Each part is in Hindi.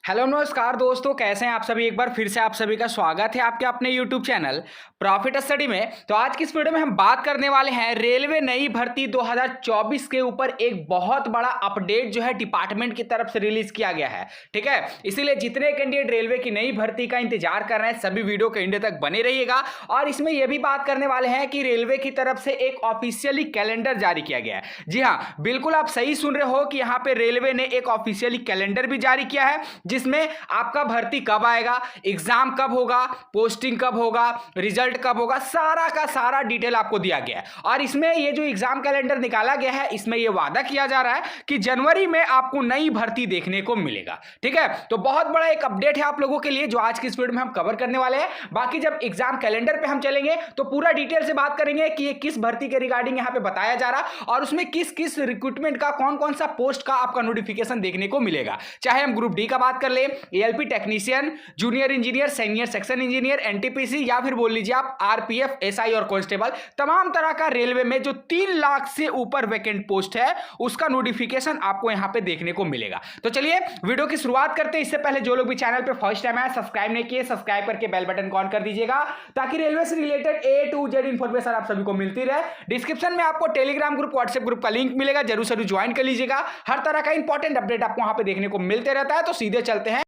हेलो नमस्कार दोस्तों, कैसे हैं आप सभी। एक बार फिर से आप सभी का स्वागत है आपके अपने यूट्यूब चैनल प्रॉफिट स्टडी में। तो आज की इस वीडियो में हम बात करने वाले हैं रेलवे नई भर्ती 2024 के ऊपर एक बहुत बड़ा अपडेट जो है डिपार्टमेंट की तरफ से रिलीज किया गया है। ठीक है, इसीलिए जितने कैंडिडेट रेलवे की नई भर्ती का इंतजार कर रहे हैं सभी वीडियो के एंड तक बने रहिएगा। और इसमें यह भी बात करने वाले हैं कि रेलवे की तरफ से एक ऑफिशियली कैलेंडर जारी किया गया है। जी हाँ, बिल्कुल आप सही सुन रहे हो कि यहाँ पे रेलवे ने एक ऑफिशियली कैलेंडर भी जारी किया है जिसमें आपका भर्ती कब आएगा, एग्जाम कब होगा, पोस्टिंग कब होगा, रिजल्ट कब होगा, सारा का सारा डिटेल आपको दिया गया है। और इसमें ये जो एग्जाम कैलेंडर निकाला गया है इसमें ये वादा किया जा रहा है कि जनवरी में आपको नई भर्ती देखने को मिलेगा। ठीक है, तो बहुत बड़ा एक अपडेट है आप लोगों के लिए जो आज की इस वीडियो में हम कवर करने वाले हैं। बाकी जब एग्जाम कैलेंडर पे हम चलेंगे तो पूरा डिटेल से बात करेंगे कि ये किस भर्ती के रिगार्डिंग यहां पे बताया जा रहा और उसमें किस किस रिक्रूटमेंट का कौन कौन सा पोस्ट का आपका नोटिफिकेशन देखने को मिलेगा। चाहे हम ग्रुप डी का बात कर ले, ALP technician, junior engineer, senior section engineer, NTPC या फिर बोल लीजिए आप आरपीएफ, एसआई और कांस्टेबल, तमाम तरह का रेलवे में जो 3 लाख से ऊपर वैकेंट पोस्ट है उसका नोटिफिकेशन आपको यहां पे देखने को मिलेगा। तो चलिए वीडियो की शुरुआत करते हैं। इससे पहले जो लोग भी चैनल पे फर्स्ट टाइम आए, सब्सक्राइब नहीं किए, सब्सक्राइब करके बेल बटन ऑन कर दीजिएगा ताकि रेलवे से related A to Z information आप सभी को मिलती रहे। डिस्क्रिप्शन में आपको टेलीग्राम ग्रुप, व्हाट्सएप ग्रुप का लिंक मिलेगा, जरूर से ज्वाइन कर लीजिएगा। हर तरह का इंपॉर्टेंट अपडेट आपको वहां पे देखने को मिलते रहता है। तो सीधे चलते हैं।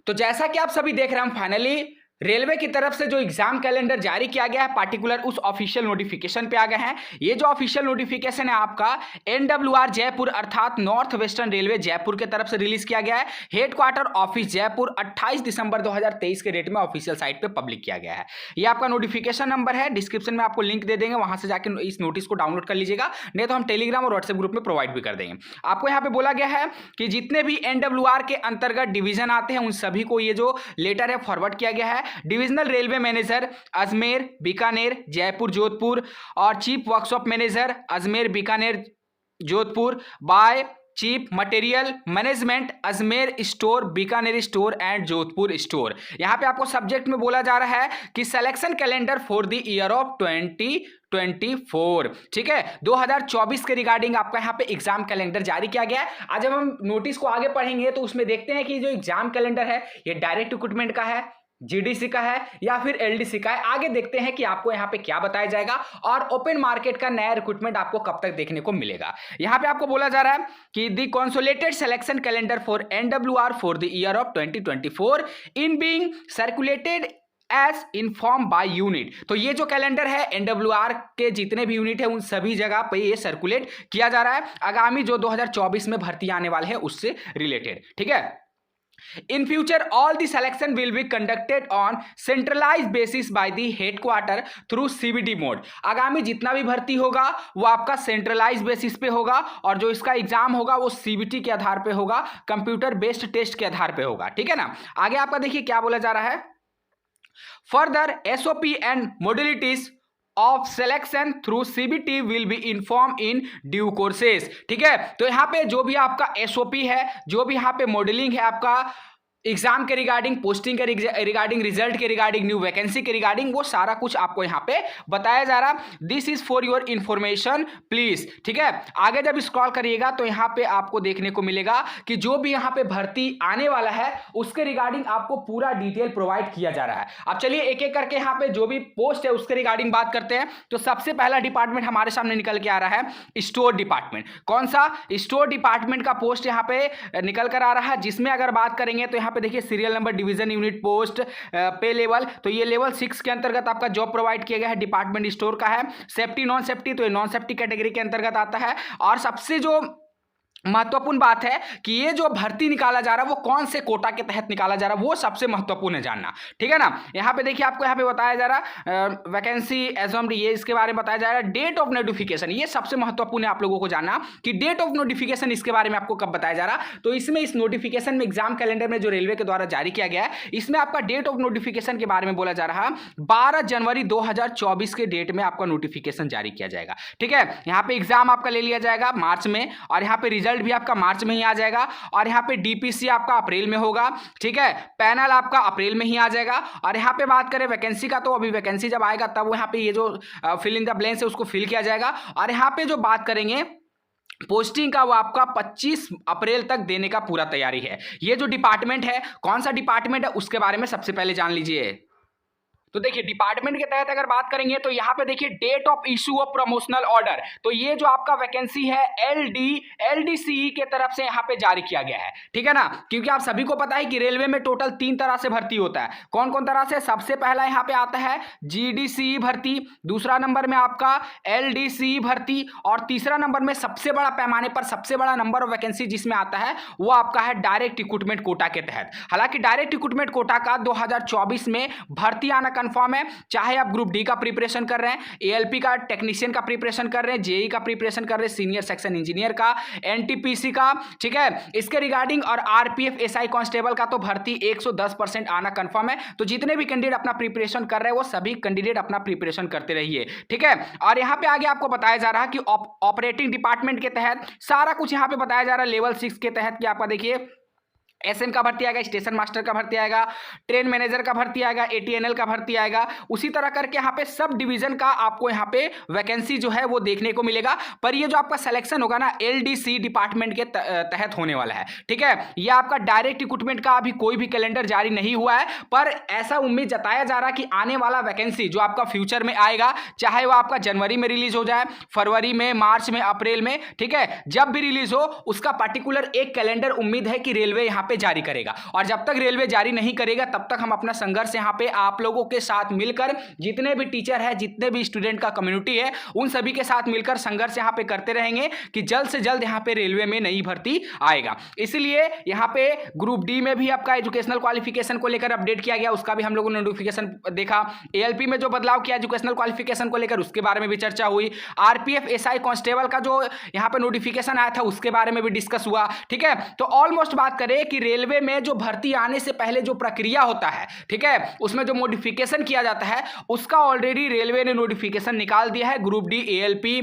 तो जैसा कि आप सभी देख रहे हैं, फाइनली रेलवे की तरफ से जो एग्जाम कैलेंडर जारी किया गया है पार्टिकुलर उस ऑफिशियल नोटिफिकेशन पे आ गए हैं। ये जो ऑफिशियल नोटिफिकेशन है आपका एनडब्ल्यूआर जयपुर अर्थात नॉर्थ वेस्टर्न रेलवे जयपुर के तरफ से रिलीज किया गया है। हेडक्वार्टर ऑफिस जयपुर 28 दिसंबर 2023 के डेट में ऑफिशियल साइट पे पब्लिक किया गया है। ये आपका नोटिफिकेशन नंबर है, डिस्क्रिप्शन में आपको लिंक दे देंगे, वहां से जाकर इस नोटिस को डाउनलोड कर लीजिएगा, नहीं तो हम टेलीग्राम और व्हाट्सएप ग्रुप में प्रोवाइड भी कर देंगे। आपको यहाँ पे बोला गया है कि जितने भी एनडब्ल्यूआर के अंतर्गत डिवीजन आते हैं उन सभी को ये जो लेटर है फॉरवर्ड किया गया है। Divisional railway manager Ajmer, Bikaner, Jaipur, Jodhpur और chief workshop manager Ajmer, Bikaner, Jodhpur by chief material management Ajmer store, Bikaner store and Jodhpur store. यहां पे आपको सब्जेक्ट में बोला जा रहा है कि selection calendar for the year of 2024। ठीक है, 2024 के रिगार्डिंग आपका यहाँ पे एग्जाम कैलेंडर जारी किया गया है। आज जब हम नोटिस को आगे पढ़ेंगे तो उसमें देखते हैं कि जो एग्जाम कैलेंडर है ये डायरेक्ट रिक्रूटमेंट का है, जीडीसी का है या फिर एलडीसी का है। आगे देखते हैं कि आपको यहां पे क्या बताया जाएगा और ओपन मार्केट का नया रिक्रूटमेंट आपको कब तक देखने को मिलेगा। यहां पे आपको बोला जा रहा है कि the consolidated selection calendar for NWR for the year of 2024 in being circulated as inform by unit. तो ये जो कैलेंडर है एनडब्ल्यूआर के जितने भी यूनिट है उन सभी जगह पे ये सर्कुलेट किया जा रहा है आगामी जो 2024 में भर्ती आने वाले हैं उससे रिलेटेड। ठीक है, in future all the selection will be conducted on centralized basis by the headquarter through CBT mode। आगामी जितना भी भर्ती होगा वो आपका सेंट्रलाइज बेसिस पे होगा और जो इसका एग्जाम होगा वो सीबीटी के आधार पे होगा, कंप्यूटर बेस्ड टेस्ट के आधार पे होगा। ठीक है ना, आगे आपका देखिए क्या बोला जा रहा है। Further SOP and modalities of selection through CBT will be inform in due courses. ठीक है, तो यहां पे जो भी आपका एसओपी है, जो भी यहां पे मॉडलिंग है आपका एग्जाम के रिगार्डिंग, पोस्टिंग के रिगार्डिंग, रिजल्ट के रिगार्डिंग, न्यू वैकेंसी के रिगार्डिंग, वो सारा कुछ आपको यहाँ पे बताया जा रहा। This is for your information please. ठीक है, आगे जब स्क्रॉल करिएगा तो यहाँ पे आपको देखने को मिलेगा कि जो भी यहाँ पे भर्ती आने वाला है उसके रिगार्डिंग आपको पूरा डिटेल प्रोवाइड किया जा रहा है। अब चलिए एक एक करके यहाँ पे जो भी पोस्ट है उसके रिगार्डिंग बात करते हैं। तो सबसे पहला डिपार्टमेंट हमारे सामने निकल के आ रहा है स्टोर डिपार्टमेंट। कौन सा? स्टोर डिपार्टमेंट का पोस्ट यहाँ पे निकल कर आ रहा है, जिसमें अगर बात करेंगे तो यहाँ पे देखिए serial number, division, unit, post, पे लेवल। तो ये लेवल 6 के अंतर्गत आपका जॉब प्रोवाइड किया गया है, डिपार्टमेंट स्टोर का है। सेफ्टी नॉन सेफ्टी, तो ये नॉन सेफ्टी कैटेगरी के अंतर्गत आता है। और सबसे जो महत्वपूर्ण बात है कि ये जो भर्ती निकाला जा रहा है वो कौन से कोटा के तहत निकाला जा रहा है, वो सबसे महत्वपूर्ण है जानना। ठीक है ना, यहाँ पे देखिए आपको यहाँ पे बताया जा रहा वैकेंसी एजम्ड, ये इसके बारे में बताया जा रहा है। डेट ऑफ नोटिफिकेशन, ये सबसे महत्वपूर्ण है आप लोगों को जानना कि डेट ऑफ नोटिफिकेशन इसके बारे में आपको कब बताया जा रहा। तो इसमें इस नोटिफिकेशन में एग्जाम कैलेंडर में जो रेलवे के द्वारा जारी किया गया है इसमें आपका डेट ऑफ नोटिफिकेशन के बारे में बोला जा रहा है 12 जनवरी 2024 के डेट में आपका नोटिफिकेशन जारी किया जाएगा। ठीक है, यहाँ पे एग्जाम आपका ले लिया जाएगा मार्च में और यहाँ पे रिजल्ट रिजल्ट भी आपका मार्च में ही आ जाएगा और यहाँ पे डीपीसी आपका अप्रैल में होगा, ठीक है, पैनल आपका अप्रैल में ही आ जाएगा। और यहाँ पे बात करें वैकेंसी का, तो अभी वैकेंसी जब आएगा तब यहाँ पे ये जो फिल इन द ब्लैंक्स है उसको फिल किया जाएगा। और यहाँ पे जो बात करेंगे पोस्टिंग का, वो आपका 25 अप्रैल तक देने का पूरा तैयारी है। ये जो डिपार्टमेंट है, कौन सा डिपार्टमेंट है उसके बारे में सबसे पहले जान लीजिए। तो देखिए डिपार्टमेंट के तहत अगर बात करेंगे तो यहाँ पे देखिए date of issue of promotional order, तो ये जो आपका वैकेंसी है एलडीसीई के तरफ से यहाँ पे जारी किया गया है, ठीक है ना। क्योंकि आप सभी को पता है कि रेलवे में टोटल 3 तरह से भर्ती होता है। कौन कौन तरह से? सबसे पहला यहाँ पे आता है जीडीसीई भर्ती, दूसरा नंबर में आपका एलडीसीई भर्ती, और तीसरा नंबर में सबसे बड़ा पैमाने पर सबसे बड़ा नंबर ऑफ वैकेंसी जिसमें आता है वो आपका है डायरेक्ट रिक्रूटमेंट कोटा के तहत। हालांकि डायरेक्ट रिक्रूटमेंट कोटा का 2024 में भर्ती आना कंफर्म है, चाहे आप ग्रुप डी का प्रिपरेशन कर रहे हैं, एएलपी का टेक्नीशियन का प्रिपरेशन कर रहे हैं, जेई का प्रिपरेशन कर रहे हैं, सीनियर सेक्शन इंजीनियर का, एनटीपीसी का, ठीक है, इसके रिगार्डिंग, और आरपीएफ एसआई कांस्टेबल का तो भर्ती 110% आना कंफर्म है। तो जितने भी कैंडिडेट अपना प्रिपरेशन कर रहे हैं वो सभी कैंडिडेट अपना प्रिपरेशन करते रहिए, ठीक है। और यहां पे आगे आपको बताया जा रहा है कि ऑपरेटिंग डिपार्टमेंट के तहत सारा कुछ यहां पे बताया जा रहा है लेवल 6 के तहत कि आपका देखिए एसएन का भर्ती आएगा, स्टेशन मास्टर का भर्ती आएगा, ट्रेन मैनेजर का भर्ती आएगा, एटीएनएल का भर्ती आएगा। उसी तरह करके यहाँ पे सब डिवीजन का आपको यहाँ पे वैकेंसी जो है वो देखने को मिलेगा। पर ये जो आपका सिलेक्शन होगा ना एलडीसी डिपार्टमेंट के तहत होने वाला है, ठीक है। ये आपका डायरेक्ट रिक्रूटमेंट का अभी कोई भी कैलेंडर जारी नहीं हुआ है, पर ऐसा उम्मीद जताया जा रहा है कि आने वाला वैकेंसी जो आपका फ्यूचर में आएगा, चाहे वो आपका जनवरी में रिलीज हो जाए, फरवरी में, मार्च में, अप्रैल में, ठीक है, जब भी रिलीज हो उसका पर्टिकुलर एक कैलेंडर उम्मीद है कि रेलवे यहाँ पे जारी करेगा। और जब तक रेलवे जारी नहीं करेगा तब तक हम अपना संघर्ष यहां पे आप लोगों के साथ मिलकर, जितने भी टीचर है, जितने भी स्टूडेंट का कम्युनिटी है, उन सभी के साथ मिलकर संघर्ष यहां पे करते रहेंगे कि जल्द से जल्द यहां पे रेलवे में नई भर्ती आएगा। इसलिए यहां पे ग्रुप डी में भी आपका एजुकेशनल क्वालिफिकेशन को लेकर अपडेट किया गया, उसका भी हम लोगों ने नोटिफिकेशन देखा। एएलपी में जो बदलाव किया एजुकेशनल क्वालिफिकेशन को लेकर उसके बारे में भी चर्चा हुई। आरपीएफ एसआई कांस्टेबल का जो यहां पे नोटिफिकेशन आया था उसके बारे में भी डिस्कस हुआ, ठीक है। तो ऑलमोस्ट बात करें कि रेलवे में जो भर्ती आने से पहले जो प्रक्रिया होता है, ठीक है, उसमें जो मॉडिफिकेशन किया जाता है उसका ऑलरेडी रेलवे ने नोटिफिकेशन निकाल दिया है। Group D, ALP,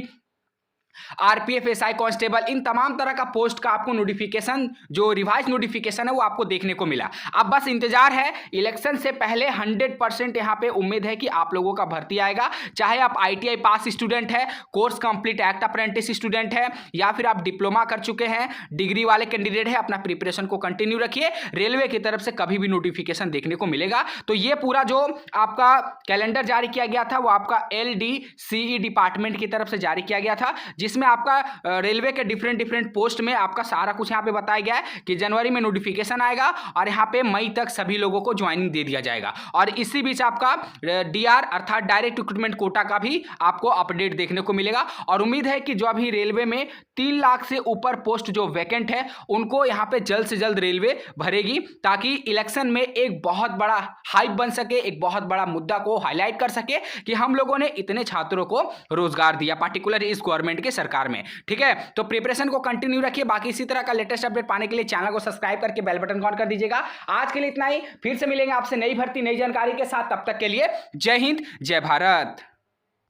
RPF SI constable, इन तमाम तरह का पोस्ट का आपको नोटिफिकेशन, जो रिवाइज नोटिफिकेशन है वो आपको देखने को मिला। अब बस इंतजार है, इलेक्शन से पहले 100% यहां पे उम्मीद है कि आप लोगों का भर्ती आएगा। चाहे आप आईटीआई पास स्टूडेंट है, course complete act apprentice student है, या फिर आप डिप्लोमा कर चुके हैं, डिग्री वाले कैंडिडेट है, अपना प्रिपरेशन को कंटिन्यू रखिए। रेलवे की तरफ से कभी भी नोटिफिकेशन देखने को मिलेगा। तो ये पूरा जो आपका कैलेंडर जारी किया गया था वो आपका एलडीसीई डिपार्टमेंट की तरफ से जारी किया गया था, जिसमें आपका रेलवे के डिफरेंट पोस्ट में आपका सारा कुछ यहां पे बताया गया है कि जनवरी में नोटिफिकेशन आएगा और यहां पे मई तक सभी लोगों को ज्वाइनिंग दे दिया जाएगा। और इसी बीच आपका डीआर अर्थात डायरेक्ट रिक्रूटमेंट कोटा का भी आपको अपडेट देखने को मिलेगा। और उम्मीद है कि जो अभी रेलवे में 3 लाख से ऊपर पोस्ट जो वैकेंट है उनको यहां पे जल्द से जल्द रेलवे भरेगी, ताकि इलेक्शन में एक बहुत बड़ा हाइप बन सके, एक बहुत बड़ा मुद्दा को हाईलाइट कर सके कि हम लोगों ने इतने छात्रों को रोजगार दिया, पार्टिकुलर इस गवर्नमेंट के सरकार में, ठीक है। तो प्रिपरेशन को कंटिन्यू रखिए। बाकी इसी तरह का लेटेस्ट अपडेट पाने के लिए चैनल को सब्सक्राइब करके बेल बटन ऑन कर दीजिएगा। आज के लिए इतना ही, फिर से मिलेंगे आपसे नई भर्ती, नई जानकारी के साथ। तब तक के लिए जय हिंद, जय भारत।